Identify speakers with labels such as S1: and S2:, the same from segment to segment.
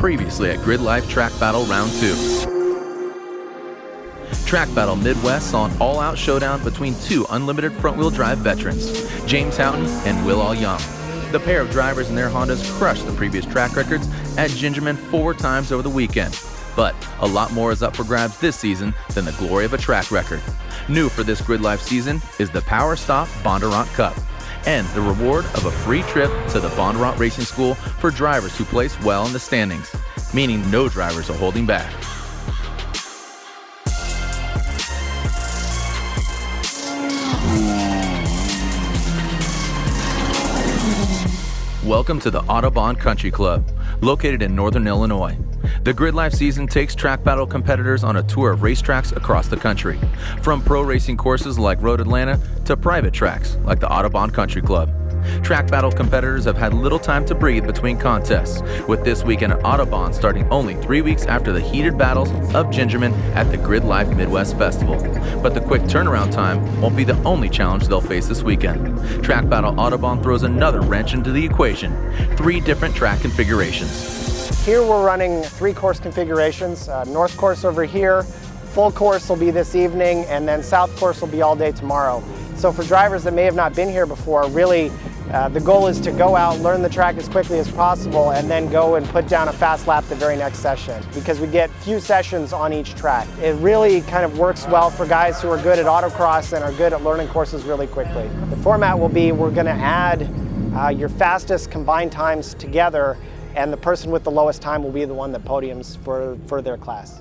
S1: Previously at GRIDLIFE TrackBattle Round 2. TrackBattle Midwest saw an all-out showdown between two unlimited front-wheel drive veterans, James Houghton and Will All Young. The pair of drivers in their Hondas crushed the previous track records at Gingerman 4 times over the weekend. But a lot more is up for grabs this season than the glory of a track record. New for this GRIDLIFE season is the Powerstop Bondurant Cup and the reward of a free trip to the Bondurant Racing School for drivers who place well in the standings, meaning no drivers are holding back. Welcome to the Autobahn Country Club, located in northern Illinois. The GRIDLIFE season takes track battle competitors on a tour of racetracks across the country, from pro racing courses like Road Atlanta to private tracks like the Autobahn Country Club. Track battle competitors have had little time to breathe between contests, with this weekend at Autobahn starting only 3 weeks after the heated battles of Gingerman at the GRIDLIFE Midwest Festival. But the quick turnaround time won't be the only challenge they'll face this weekend. Track battle Autobahn throws another wrench into the equation, 3 different track configurations.
S2: Here we're running 3 course configurations. North course over here, full course will be this evening, and then south course will be all day tomorrow. So for drivers that may have not been here before, really the goal is to go out, learn the track as quickly as possible, and then go and put down a fast lap the very next session, because we get few sessions on each track. It really kind of works well for guys who are good at autocross and are good at learning courses really quickly. The format will be, we're going to add your fastest combined times together, and the person with the lowest time will be the one that podiums for their class.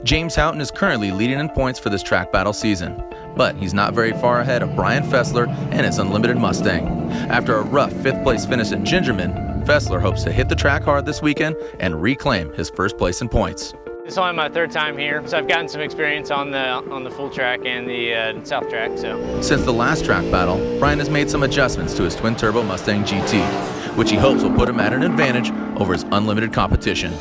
S1: James Houghton is currently leading in points for this track battle season, but he's not very far ahead of Brian Fessler and his Unlimited Mustang. After a rough 5th place finish at Gingerman, Fessler hopes to hit the track hard this weekend and reclaim his first place in points.
S3: It's only my 3rd time here, so I've gotten some experience on the full track and the south track.
S1: Since the last track battle, Brian has made some adjustments to his twin-turbo Mustang GT, which he hopes will put him at an advantage over his unlimited competition.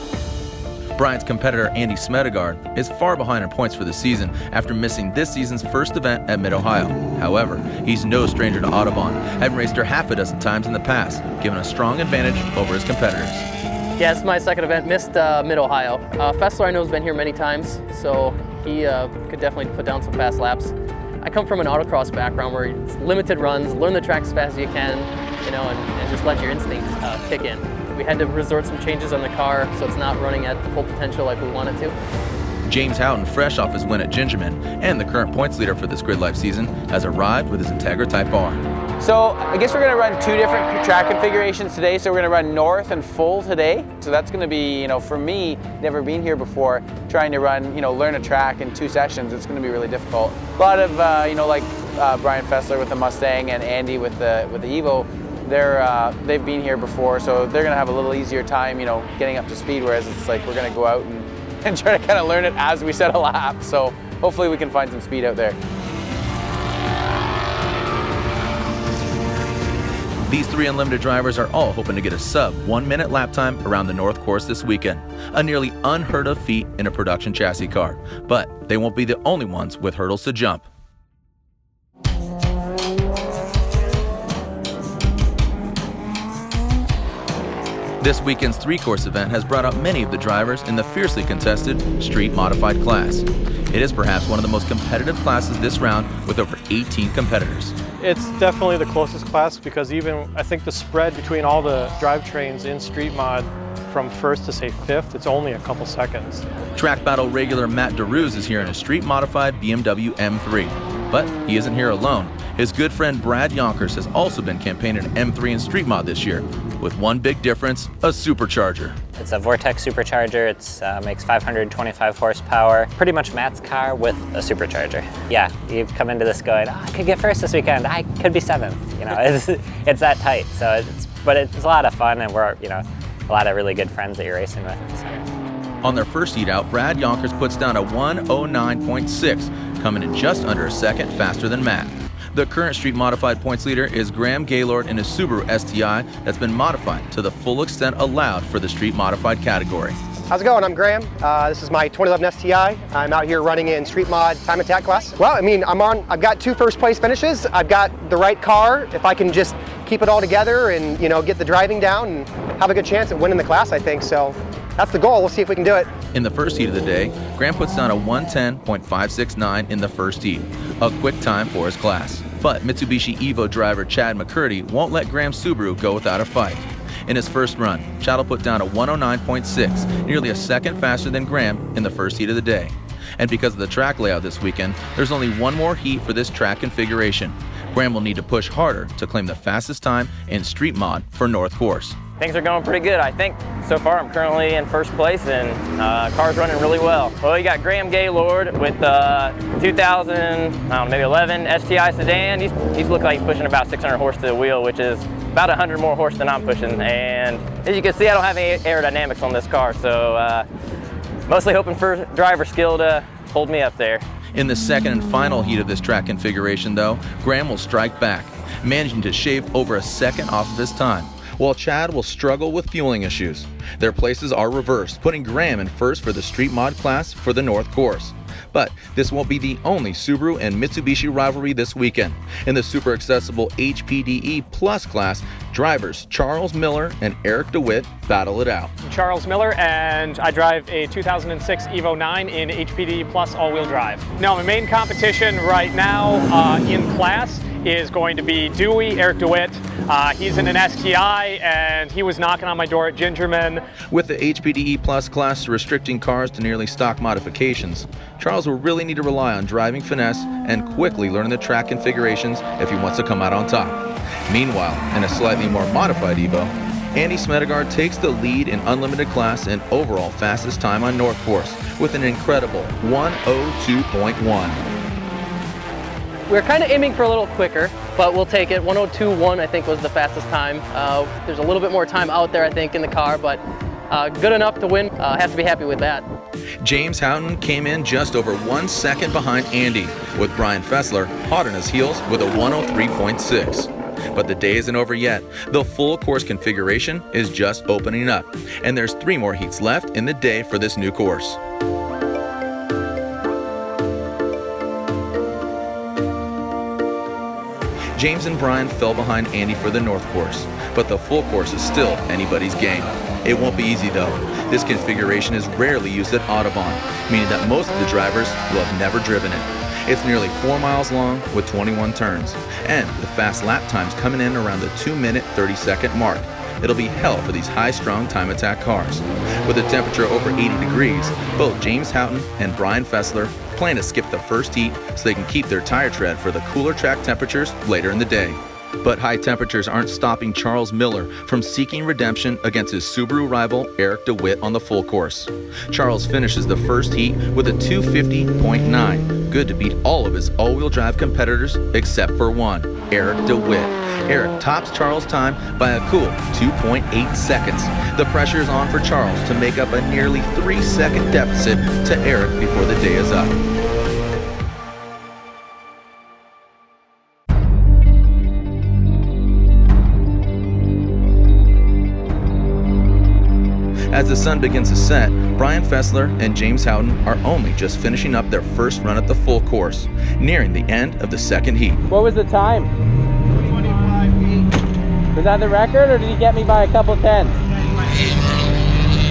S1: Brian's competitor Andy Smedegard is far behind in points for the season after missing this season's first event at Mid-Ohio. However, he's no stranger to Autobahn, having raced her half a dozen times in the past, giving a strong advantage over his competitors.
S4: Yeah, it's my 2nd event, missed Mid-Ohio. Fessler I know has been here many times, so he could definitely put down some fast laps. I come from an autocross background where it's limited runs, learn the track as fast as you can, and just let your instincts kick in. We had to resort some changes on the car, so it's not running at full potential like we want it to.
S1: James Houghton, fresh off his win at Gingerman and the current points leader for this GRIDLIFE season, has arrived with his Integra Type R.
S5: So I guess we're going to run 2 different track configurations today. So we're going to run north and full today. So that's going to be, for me, never been here before, trying to run, learn a track in 2 sessions. It's going to be really difficult. A lot of, like Brian Fessler with the Mustang and Andy with the Evo, they've been here before, so they're going to have a little easier time, getting up to speed. Whereas it's like we're going to go out and try to kind of learn it as we set a lap. So hopefully we can find some speed out there.
S1: These 3 Unlimited drivers are all hoping to get a sub 1-minute lap time around the North Course this weekend, a nearly unheard of feat in a production chassis car. But they won't be the only ones with hurdles to jump. This weekend's 3-course event has brought out many of the drivers in the fiercely contested street modified class. It is perhaps one of the most competitive classes this round, with over 18 competitors.
S6: It's definitely the closest class, because even I think the spread between all the drivetrains in street mod from 1st to say 5th, it's only a couple seconds.
S1: Track battle regular Matt DeRuz is here in a street modified BMW M3, but he isn't here alone. His good friend Brad Yonkers has also been campaigning an M3 in street mod this year, with one big difference: a supercharger.
S7: It's a Vortex supercharger. It makes 525 horsepower. Pretty much Matt's car with a supercharger. Yeah, you come into this going, I could get 1st this weekend. I could be 7th. It's that tight. So but it's a lot of fun, and we're a lot of really good friends that you're racing with. So.
S1: On their first heat out, Brad Yonkers puts down a 1:09.6, coming in just under a second faster than Matt. The current street modified points leader is Graham Gaylord in his Subaru STI that's been modified to the full extent allowed for the street modified category.
S2: How's it going? I'm Graham. This is my 2011 STI. I'm out here running in street mod time attack class. Well, I mean, I've got 2 first place finishes. I've got the right car. If I can just keep it all together and, you know, get the driving down and have a good chance at winning the class, I think. So that's the goal. We'll see if we can do it.
S1: In the first heat of the day, Graham puts down a 110.569 in the first heat, a quick time for his class. But Mitsubishi Evo driver Chad McCurdy won't let Graham's Subaru go without a fight. In his first run, Chad will put down a 109.6, nearly a second faster than Graham in the first heat of the day. And because of the track layout this weekend, there's only one more heat for this track configuration. Graham will need to push harder to claim the fastest time in street mod for North Course.
S8: Things are going pretty good, I think. So far, I'm currently in first place and car's running really well. Well, you got Graham Gaylord with 2000, I don't know, maybe 11 STI sedan. He's looking like he's pushing about 600 horse to the wheel, which is about 100 more horse than I'm pushing. And as you can see, I don't have any aerodynamics on this car, so mostly hoping for driver skill to hold me up there.
S1: In the second and final heat of this track configuration, though, Graham will strike back, managing to shave over a second off of his time, while Chad will struggle with fueling issues. Their places are reversed, putting Graham in first for the street mod class for the North Course. But this won't be the only Subaru and Mitsubishi rivalry this weekend. In the super accessible HPDE Plus class, drivers Charles Miller and Eric DeWitt battle it out.
S9: I'm Charles Miller, and I drive a 2006 Evo 9 in HPDE Plus all-wheel drive. Now, my main competition right now in class is going to be Dewey, Eric DeWitt. He's in an STI, and he was knocking on my door at Gingerman.
S1: With the HPDE Plus class restricting cars to nearly stock modifications, Charles will really need to rely on driving finesse and quickly learning the track configurations if he wants to come out on top. Meanwhile, in a slightly more modified Evo, Andy Smedegaard takes the lead in unlimited class and overall fastest time on North Course with an incredible 102.1.
S4: We're kind of aiming for a little quicker, but we'll take it. 102.1 I think was the fastest time. There's a little bit more time out there I think in the car, but good enough to win. Have to be happy with that.
S1: James Houghton came in just over 1 second behind Andy, with Brian Fessler hot on his heels with a 103.6. But the day isn't over yet. The full course configuration is just opening up, and there's 3 more heats left in the day for this new course. James and Brian fell behind Andy for the North Course, but the full course is still anybody's game. It won't be easy though. This configuration is rarely used at Autobahn, meaning that most of the drivers will have never driven it. It's nearly 4 miles long with 21 turns, and with fast lap times coming in around the 2-minute 30-second mark. It'll be hell for these high-strung time attack cars. With a temperature over 80 degrees, both James Houghton and Brian Fessler plan to skip the first heat so they can keep their tire tread for the cooler track temperatures later in the day. But high temperatures aren't stopping Charles Miller from seeking redemption against his Subaru rival Eric DeWitt on the full course. Charles finishes the first heat with a 250.9, good to beat all of his all-wheel drive competitors except for one, Eric DeWitt. Eric tops Charles' time by a cool 2.8 seconds. The pressure is on for Charles to make up a nearly 3-second deficit to Eric before the day is up. As the sun begins to set, Brian Fessler and James Houghton are only just finishing up their first run at the full course, nearing the end of the second heat.
S5: What was the time? 25.8. Was that the record, or did he get me by a couple tenths?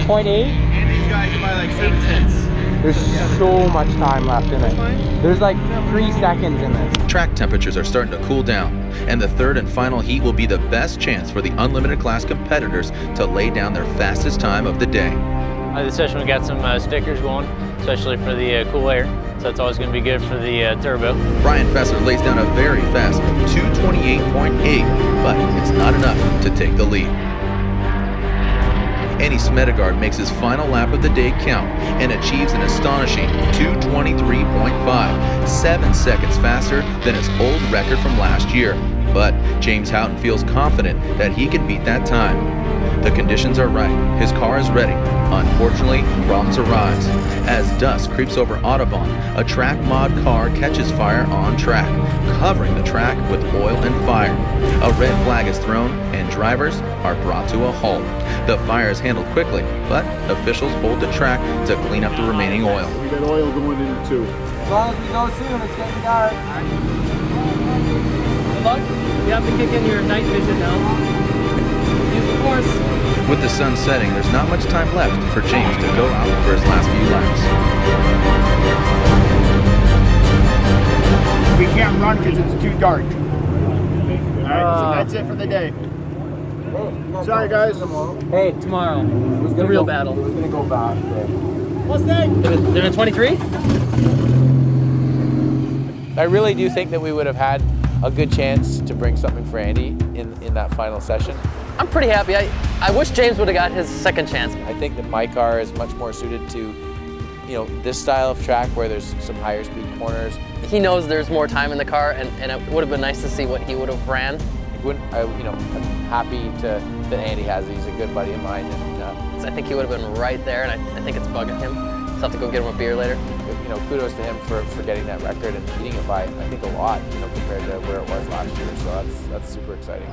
S5: 0.8?
S10: And these guys are by like 7 tenths.
S5: There's so much time left in it. There's like 3 seconds in this.
S1: Track temperatures are starting to cool down, and the third and final heat will be the best chance for the unlimited class competitors to lay down their fastest time of the day.
S3: This session we got some stickers going, especially for the cool air, so that's always going to be good for the turbo.
S1: Brian Fessler lays down a very fast 228.8, but it's not enough to take the lead. Andy Smedegaard makes his final lap of the day count and achieves an astonishing 223.5, 7 seconds faster than his old record from last year. but James Houghton feels confident that he can beat that time. The conditions are right. His car is ready. Unfortunately, problems arise. As dust creeps over Autobahn, a track mod car catches fire on track, covering the track with oil and fire. A red flag is thrown, and drivers are brought to a halt. The fire is handled quickly, but officials hold the track to clean up the remaining oil.
S10: We got oil going in too.
S5: As long as we go soon, it's getting dark.
S4: Good luck. You have to kick in your night vision now. Use the course.
S1: With the sun setting, there's not much time left for James to go out for his last few laps.
S10: We can't run because it's too dark. Alright, so that's it for the day. Sorry guys.
S4: Hey, tomorrow. The real battle.
S5: It was going to go back.
S4: What's that? They're in 23?
S5: I really do think that we would have had a good chance to bring something for Andy in that final session.
S4: I'm pretty happy. I wish James would have got his second chance.
S5: I think that my car is much more suited to, this style of track where there's some higher speed corners.
S4: He knows there's more time in the car, and it would have been nice to see what he would have ran.
S5: I'm happy that Andy has it. He's a good buddy of mine, and
S4: I think he would have been right there, and I think it's bugging him. So I'll have to go get him a beer later.
S5: Kudos to him for getting that record and beating it by, I think, a lot, compared to where it was last year. So that's super exciting.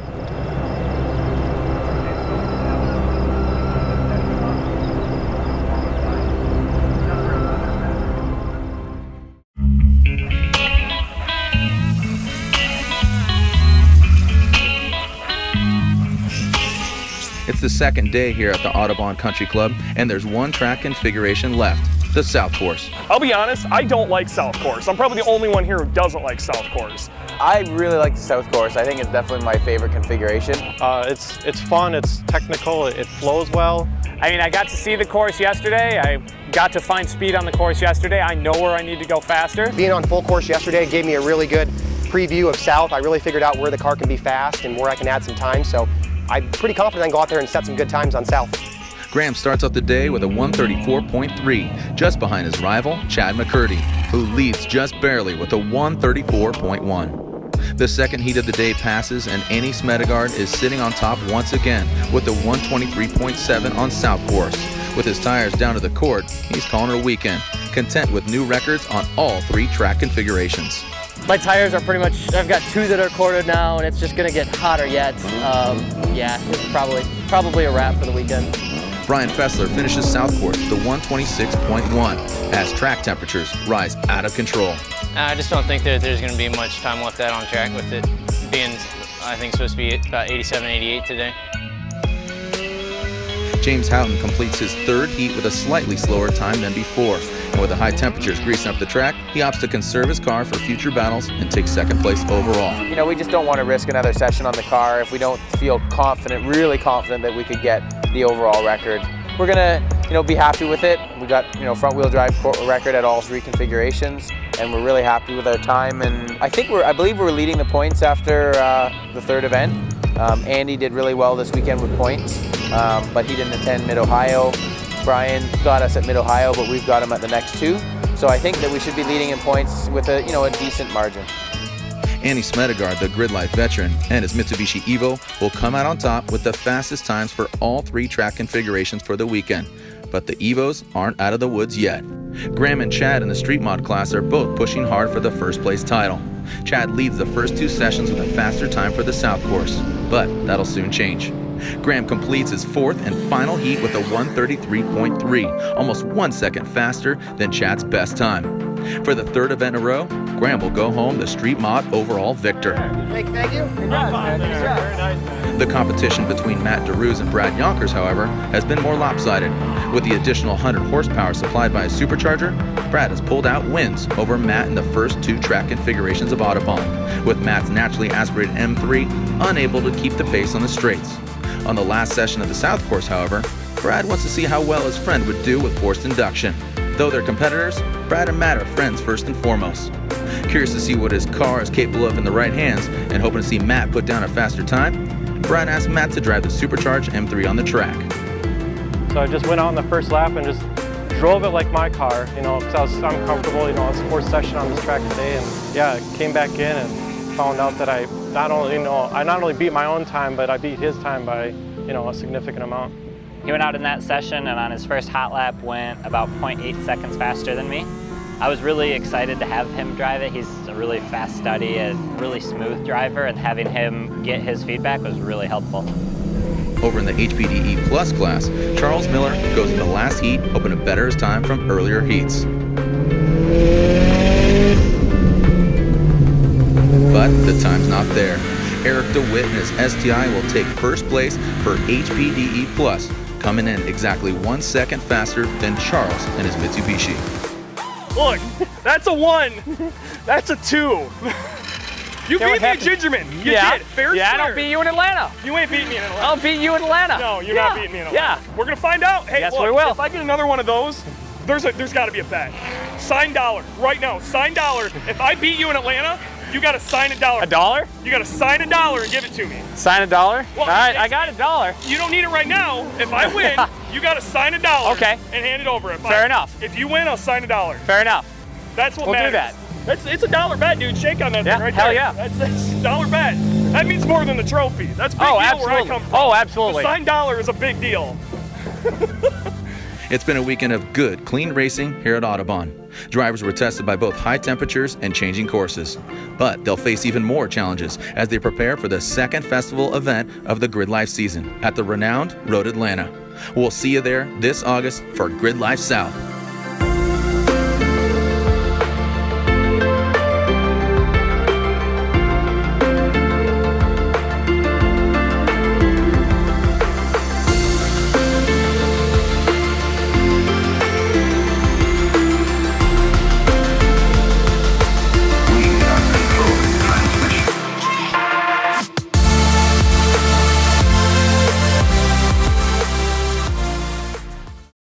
S1: It's the second day here at the Autobahn Country Club, and there's one track configuration left, the South Course.
S11: I'll be honest, I don't like South Course. I'm probably the only one here who doesn't like South Course.
S5: I really like the South Course. I think it's definitely my favorite configuration.
S6: It's fun, it's technical, it flows well.
S9: I mean, I got to see the course yesterday. I got to find speed on the course yesterday. I know where I need to go faster.
S2: Being on full course yesterday gave me a really good preview of South. I really figured out where the car can be fast and where I can add some time. So I'm pretty confident I can go out there and set some good times on South.
S1: Graham starts off the day with a 134.3, just behind his rival, Chad McCurdy, who leads just barely with a 134.1. The second heat of the day passes, and Andy Smedegaard is sitting on top once again with a 123.7 on South Course. With his tires down to the cord, he's calling it a weekend, content with new records on all three track configurations.
S4: My tires are pretty much, I've got two that are corded now, and it's just going to get hotter yet. Yeah, it's probably a wrap for the weekend.
S1: Brian Fessler finishes South Course with a 126.1 as track temperatures rise out of control.
S3: I just don't think that there's going to be much time left out on track with it being, I think, supposed to be about 87, 88 today.
S1: James Houghton completes his third heat with a slightly slower time than before. And with the high temperatures greasing up the track, he opts to conserve his car for future battles and take second place overall.
S5: We just don't want to risk another session on the car if we don't feel confident, really confident that we could get the overall record. We're gonna, be happy with it. We got, front wheel drive record at all three configurations, and we're really happy with our time. And I believe we're leading the points after the third event. Andy did really well this weekend with points, but he didn't attend Mid-Ohio. Brian got us at Mid-Ohio, but we've got him at the next two. So I think that we should be leading in points with a decent margin.
S1: Andy Smedegaard, the GRIDLIFE veteran, and his Mitsubishi Evo will come out on top with the fastest times for all three track configurations for the weekend. But the Evos aren't out of the woods yet. Graham and Chad in the Street Mod class are both pushing hard for the first place title. Chad leads the first two sessions with a faster time for the South Course, but that'll soon change. Graham completes his fourth and final heat with a 133.3, almost 1 second faster than Chad's best time. For the third event in a row, Graham will go home the Street Mod overall victor.
S2: Thank you.
S1: The competition between Matt DeRuz and Brad Yonkers, however, has been more lopsided. With the additional 100 horsepower supplied by a supercharger, Brad has pulled out wins over Matt in the first two track configurations of Autobahn, with Matt's naturally aspirated M3 unable to keep the pace on the straights. On the last session of the South Course, however, Brad wants to see how well his friend would do with forced induction. Though they're competitors, Brad and Matt are friends first and foremost. Curious to see what his car is capable of in the right hands and hoping to see Matt put down a faster time, Brad asked Matt to drive the supercharged M3 on the track.
S6: So I just went out on the first lap and just drove it like my car, because I'm comfortable. It's the fourth session on this track today, and yeah, came back in and found out that I not only beat my own time, but I beat his time by, a significant amount.
S7: He went out in that session and on his first hot lap went about 0.8 seconds faster than me. I was really excited to have him drive it. He's a really fast study, a really smooth driver, and having him get his feedback was really helpful.
S1: Over in the HPDE Plus class, Charles Miller goes in the last heat, hoping to better his time from earlier heats. But the time's not there. Eric DeWitt and his STI will take first place for HPDE Plus, coming in exactly 1 second faster than Charles and his Mitsubishi.
S11: Look, that's a 1. That's a 2. You beat me, Gingerman. You did. Fair and
S3: I
S11: square.
S3: don't beat you in Atlanta.
S11: You ain't beating me in Atlanta.
S3: I'll beat you in Atlanta.
S11: No, you're not beating me in Atlanta.
S3: Yeah.
S11: We're gonna find out. Hey,
S3: yes,
S11: look,
S3: we will.
S11: if I get another one of those, there's got to be a bet. Sign $1 right now. Sign $1. If I beat you in Atlanta, you got to sign $1.
S3: $1?
S11: You got to sign $1 and give it to me.
S3: Sign $1?
S11: Well,
S3: all right, I got $1.
S11: You don't need it right now. If I win, you got to sign $1.
S3: Okay.
S11: And hand it over.
S3: Fair enough.
S11: If you win, I'll sign $1.
S3: Fair enough.
S11: That's what
S3: we'll
S11: matters.
S3: do that.
S11: It's a $1 bet, dude. Shake on that thing right
S3: hell
S11: there.
S3: Yeah.
S11: That's $1 bet. That means more than the trophy. That's a big deal
S3: absolutely.
S11: where I come from.
S3: Oh, absolutely.
S11: The signed $1 is a big deal.
S1: It's been a weekend of good, clean racing here at Autobahn. Drivers were tested by both high temperatures and changing courses. But they'll face even more challenges as they prepare for the second festival event of the GRIDLIFE season at the renowned Road Atlanta. We'll see you there this August for GRIDLIFE South.